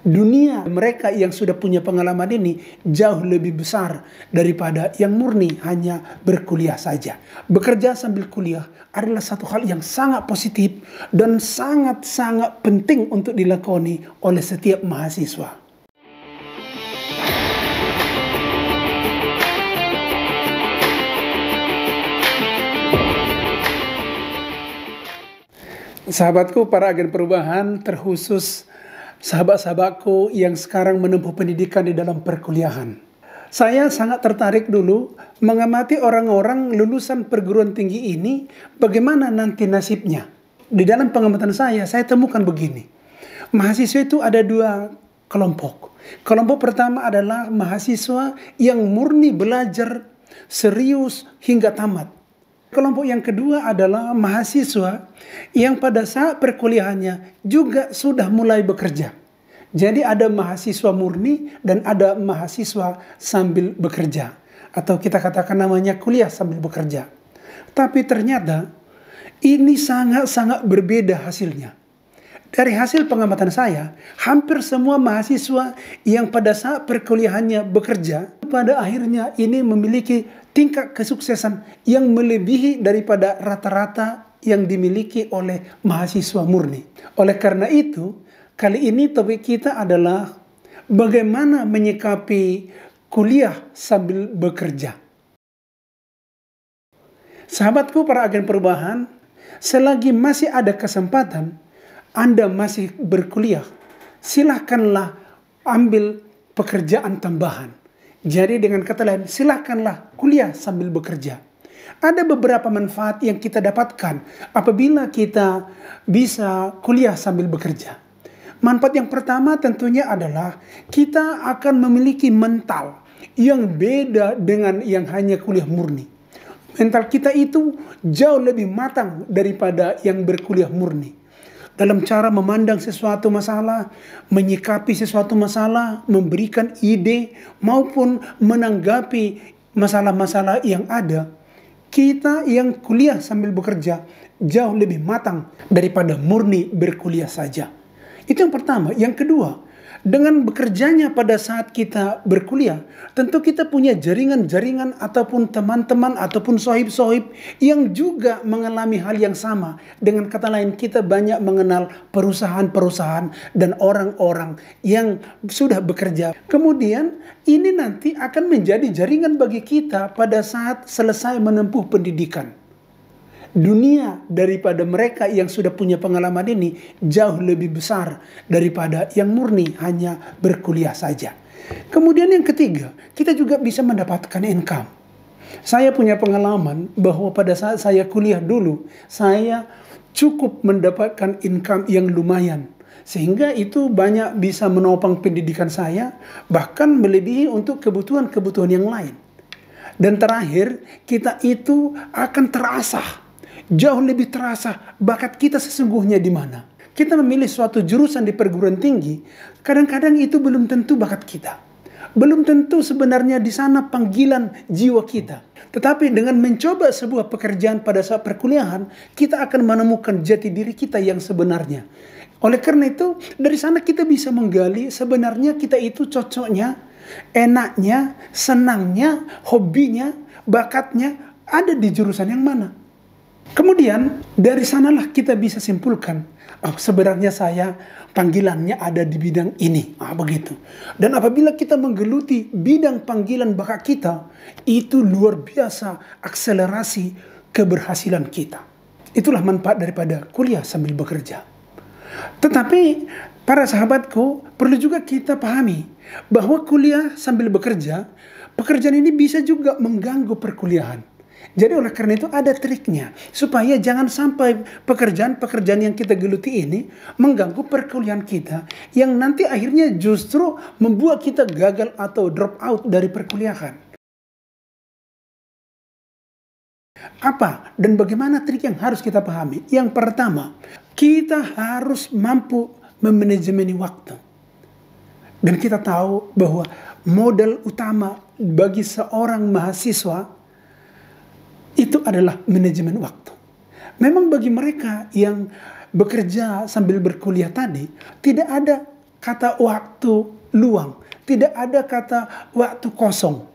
Dunia mereka yang sudah punya pengalaman ini jauh lebih besar daripada yang murni hanya berkuliah saja. Bekerja sambil kuliah adalah satu hal yang sangat positif dan sangat-sangat penting untuk dilakoni oleh setiap mahasiswa. Sahabatku, para agen perubahan, terkhusus sahabat-sahabatku yang sekarang menempuh pendidikan di dalam perkuliahan. Saya sangat tertarik dulu mengamati orang-orang lulusan perguruan tinggi ini, bagaimana nanti nasibnya. Di dalam pengamatan saya temukan begini. Mahasiswa itu ada dua kelompok. Kelompok pertama adalah mahasiswa yang murni belajar serius hingga tamat. Kelompok yang kedua adalah mahasiswa yang pada saat perkuliahannya juga sudah mulai bekerja. Jadi ada mahasiswa murni dan ada mahasiswa sambil bekerja. Atau kita katakan namanya kuliah sambil bekerja. Tapi ternyata ini sangat-sangat berbeda hasilnya. Dari hasil pengamatan saya, hampir semua mahasiswa yang pada saat perkuliahannya bekerja, pada akhirnya ini memiliki tingkat kesuksesan yang melebihi daripada rata-rata yang dimiliki oleh mahasiswa murni. Oleh karena itu, kali ini topik kita adalah bagaimana menyikapi kuliah sambil bekerja. Sahabatku, para agen perubahan, selagi masih ada kesempatan Anda masih berkuliah, silakanlah ambil pekerjaan tambahan. Jadi dengan kata lain, silakanlah kuliah sambil bekerja. Ada beberapa manfaat yang kita dapatkan apabila kita bisa kuliah sambil bekerja. Manfaat yang pertama tentunya adalah kita akan memiliki mental yang beda dengan yang hanya kuliah murni. Mental kita itu jauh lebih matang daripada yang berkuliah murni. Dalam cara memandang sesuatu masalah, menyikapi sesuatu masalah, memberikan ide, maupun menanggapi masalah-masalah yang ada. Kita yang kuliah sambil bekerja jauh lebih matang daripada murni berkuliah saja. Itu yang pertama. Yang kedua, dengan bekerjanya pada saat kita berkuliah, tentu kita punya jaringan-jaringan ataupun teman-teman ataupun sohib-sohib yang juga mengalami hal yang sama. Dengan kata lain, kita banyak mengenal perusahaan-perusahaan dan orang-orang yang sudah bekerja. Kemudian ini nanti akan menjadi jaringan bagi kita pada saat selesai menempuh pendidikan. Dunia daripada mereka yang sudah punya pengalaman ini jauh lebih besar daripada yang murni hanya berkuliah saja. Kemudian yang ketiga, kita juga bisa mendapatkan income. Saya punya pengalaman bahwa pada saat saya kuliah dulu, saya cukup mendapatkan income yang lumayan. Sehingga itu banyak bisa menopang pendidikan saya, bahkan melebihi untuk kebutuhan-kebutuhan yang lain. Dan terakhir, kita itu akan terasah. Jauh lebih terasa bakat kita sesungguhnya di mana. Kita memilih suatu jurusan di perguruan tinggi, kadang-kadang itu belum tentu bakat kita. Belum tentu sebenarnya di sana panggilan jiwa kita. Tetapi dengan mencoba sebuah pekerjaan pada saat perkuliahan, kita akan menemukan jati diri kita yang sebenarnya. Oleh karena itu, dari sana kita bisa menggali sebenarnya kita itu cocoknya, enaknya, senangnya, hobinya, bakatnya ada di jurusan yang mana. Kemudian dari sanalah kita bisa simpulkan, sebenarnya saya panggilannya ada di bidang ini, begitu. Dan apabila kita menggeluti bidang panggilan bakat kita, itu luar biasa akselerasi keberhasilan kita. Itulah manfaat daripada kuliah sambil bekerja. Tetapi para sahabatku, perlu juga kita pahami bahwa kuliah sambil bekerja, pekerjaan ini bisa juga mengganggu perkuliahan. Jadi oleh karena itu ada triknya supaya jangan sampai pekerjaan-pekerjaan yang kita geluti ini mengganggu perkuliahan kita yang nanti akhirnya justru membuat kita gagal atau drop out dari perkuliahan. Apa dan bagaimana trik yang harus kita pahami? Yang pertama, kita harus mampu memanajemeni waktu. Dan kita tahu bahwa modal utama bagi seorang mahasiswa itu adalah manajemen waktu. Memang bagi mereka yang bekerja sambil berkuliah tadi, tidak ada kata waktu luang, tidak ada kata waktu kosong.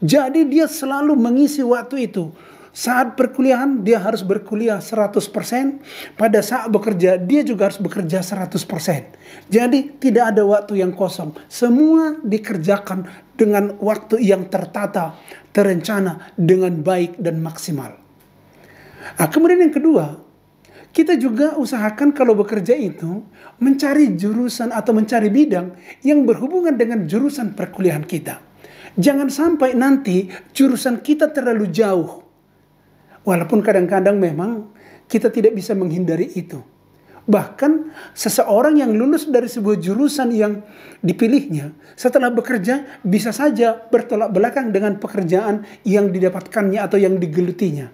Jadi dia selalu mengisi waktu itu. Saat perkuliahan dia harus berkuliah 100%, pada saat bekerja dia juga harus bekerja 100%. Jadi tidak ada waktu yang kosong. Semua dikerjakan dengan waktu yang tertata, terencana dengan baik dan maksimal. Nah, kemudian yang kedua, kita juga usahakan kalau bekerja itu mencari jurusan atau mencari bidang yang berhubungan dengan jurusan perkuliahan kita. Jangan sampai nanti jurusan kita terlalu jauh. Walaupun kadang-kadang memang kita tidak bisa menghindari itu. Bahkan seseorang yang lulus dari sebuah jurusan yang dipilihnya, setelah bekerja bisa saja bertolak belakang dengan pekerjaan yang didapatkannya atau yang digelutinya.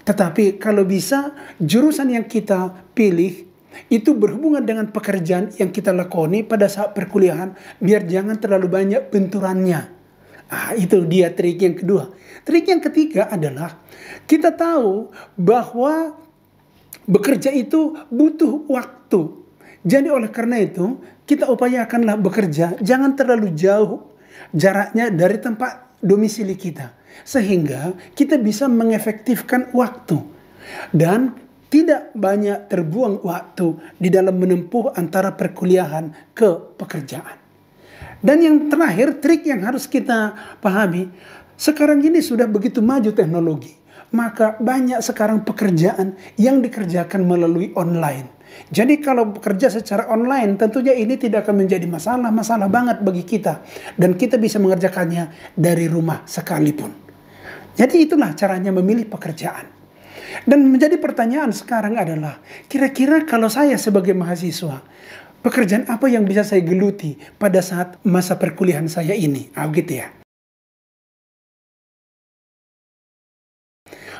Tetapi kalau bisa jurusan yang kita pilih itu berhubungan dengan pekerjaan yang kita lakoni pada saat perkuliahan, biar jangan terlalu banyak benturannya. Itu dia trik yang kedua. Trik yang ketiga adalah kita tahu bahwa bekerja itu butuh waktu. Jadi oleh karena itu kita upayakanlah bekerja jangan terlalu jauh jaraknya dari tempat domisili kita. Sehingga kita bisa mengefektifkan waktu. Dan tidak banyak terbuang waktu di dalam menempuh antara perkuliahan ke pekerjaan. Dan yang terakhir, trik yang harus kita pahami, sekarang ini sudah begitu maju teknologi. Maka banyak sekarang pekerjaan yang dikerjakan melalui online. Jadi kalau bekerja secara online, tentunya ini tidak akan menjadi masalah banget bagi kita. Dan kita bisa mengerjakannya dari rumah sekalipun. Jadi itulah caranya memilih pekerjaan. Dan menjadi pertanyaan sekarang adalah, kira-kira kalau saya sebagai mahasiswa, pekerjaan apa yang bisa saya geluti pada saat masa perkuliahan saya ini? Gitu ya.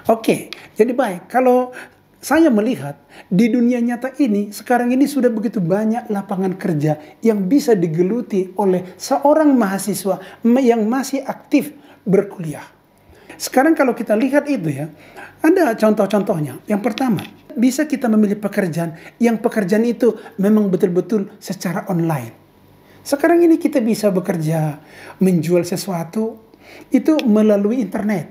Oke, jadi baik. Kalau saya melihat di dunia nyata ini, sekarang ini sudah begitu banyak lapangan kerja yang bisa digeluti oleh seorang mahasiswa yang masih aktif berkuliah. Sekarang kalau kita lihat itu ya, ada contoh-contohnya. Yang pertama, bisa kita memilih pekerjaan yang pekerjaan itu memang betul-betul secara online. Sekarang ini kita bisa bekerja menjual sesuatu itu melalui internet.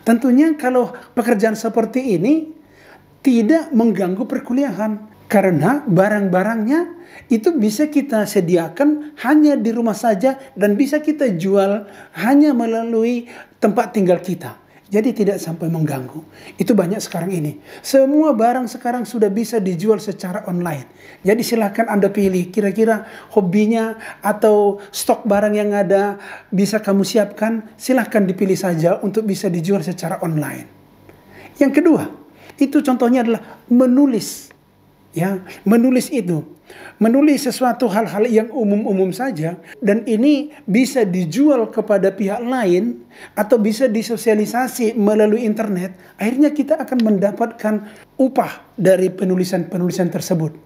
Tentunya kalau pekerjaan seperti ini tidak mengganggu perkuliahan. Karena barang-barangnya itu bisa kita sediakan hanya di rumah saja dan bisa kita jual hanya melalui tempat tinggal kita. Jadi tidak sampai mengganggu. Itu banyak sekarang ini. Semua barang sekarang sudah bisa dijual secara online. Jadi silahkan Anda pilih kira-kira hobinya atau stok barang yang ada bisa kamu siapkan. Silahkan dipilih saja untuk bisa dijual secara online. Yang kedua, itu contohnya adalah menulis. Ya, menulis itu. Menulis sesuatu hal-hal yang umum-umum saja dan ini bisa dijual kepada pihak lain atau bisa disosialisasi melalui internet, akhirnya kita akan mendapatkan upah dari penulisan-penulisan tersebut.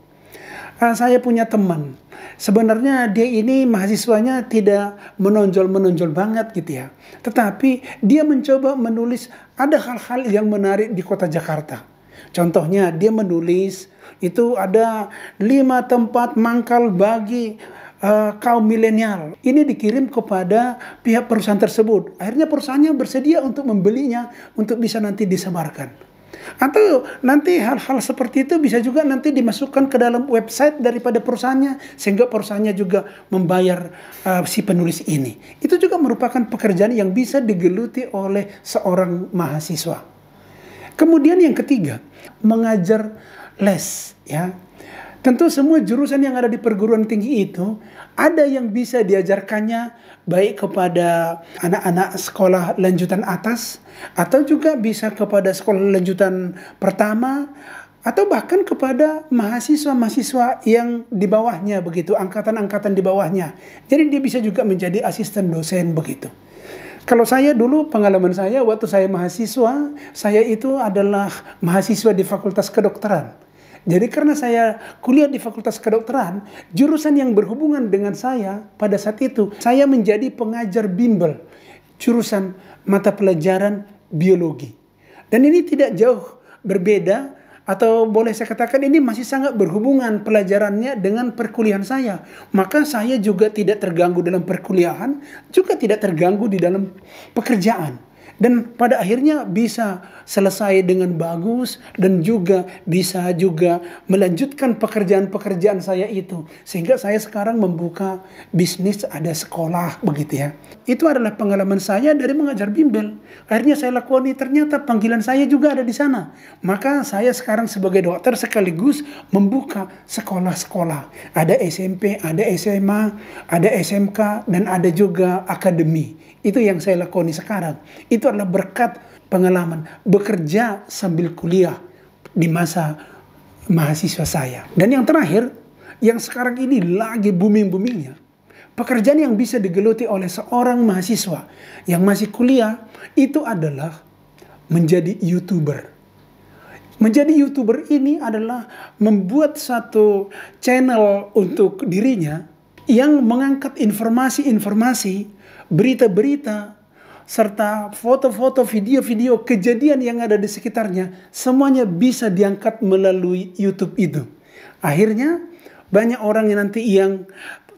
Saya punya teman, sebenarnya dia ini mahasiswanya tidak menonjol-menonjol banget gitu ya. Tetapi dia mencoba menulis ada hal-hal yang menarik di kota Jakarta. Contohnya dia menulis itu ada 5 tempat mangkal bagi kaum milenial. Ini dikirim kepada pihak perusahaan tersebut. Akhirnya perusahaannya bersedia untuk membelinya untuk bisa nanti disebarkan. Atau nanti hal-hal seperti itu bisa juga nanti dimasukkan ke dalam website daripada perusahaannya. Sehingga perusahaannya juga membayar si penulis ini. Itu juga merupakan pekerjaan yang bisa digeluti oleh seorang mahasiswa. Kemudian yang ketiga, mengajar les, ya. Tentu semua jurusan yang ada di perguruan tinggi itu ada yang bisa diajarkannya baik kepada anak-anak sekolah lanjutan atas atau juga bisa kepada sekolah lanjutan pertama atau bahkan kepada mahasiswa-mahasiswa yang di bawahnya begitu, angkatan-angkatan di bawahnya. Jadi dia bisa juga menjadi asisten dosen begitu. Kalau saya dulu pengalaman saya waktu saya mahasiswa, saya itu adalah mahasiswa di Fakultas Kedokteran. Jadi karena saya kuliah di Fakultas Kedokteran, jurusan yang berhubungan dengan saya pada saat itu, saya menjadi pengajar bimbel, jurusan mata pelajaran biologi. Dan ini tidak jauh berbeda atau boleh saya katakan ini masih sangat berhubungan pelajarannya dengan perkuliahan saya. Maka saya juga tidak terganggu dalam perkuliahan, juga tidak terganggu di dalam pekerjaan. Dan pada akhirnya bisa selesai dengan bagus dan juga bisa juga melanjutkan pekerjaan-pekerjaan saya itu. Sehingga saya sekarang membuka bisnis, ada sekolah begitu ya. Itu adalah pengalaman saya dari mengajar bimbel. Akhirnya saya lakoni, ternyata panggilan saya juga ada di sana. Maka saya sekarang sebagai dokter sekaligus membuka sekolah-sekolah. Ada SMP, ada SMA, ada SMK, dan ada juga akademi. Itu yang saya lakoni sekarang. Itu adalah berkat pengalaman bekerja sambil kuliah di masa mahasiswa saya. Dan yang terakhir, yang sekarang ini lagi booming-boomingnya, pekerjaan yang bisa digeluti oleh seorang mahasiswa yang masih kuliah, itu adalah menjadi YouTuber. Menjadi YouTuber ini adalah membuat satu channel untuk dirinya yang mengangkat informasi-informasi, berita-berita, serta foto-foto, video-video kejadian yang ada di sekitarnya, semuanya bisa diangkat melalui YouTube itu. Akhirnya banyak orang yang nanti yang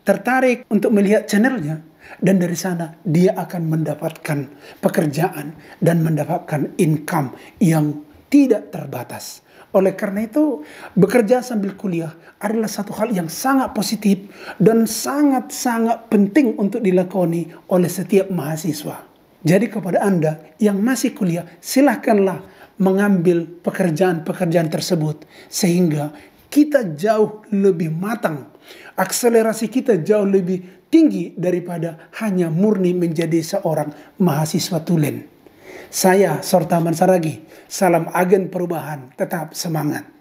tertarik untuk melihat channelnya, dan dari sana dia akan mendapatkan pekerjaan dan mendapatkan income yang tidak terbatas. Oleh karena itu, bekerja sambil kuliah adalah satu hal yang sangat positif dan sangat-sangat penting untuk dilakoni oleh setiap mahasiswa. Jadi kepada Anda yang masih kuliah, silakanlah mengambil pekerjaan-pekerjaan tersebut sehingga kita jauh lebih matang. Akselerasi kita jauh lebih tinggi daripada hanya murni menjadi seorang mahasiswa tulen. Saya Sortaman Saragi, salam agen perubahan, tetap semangat.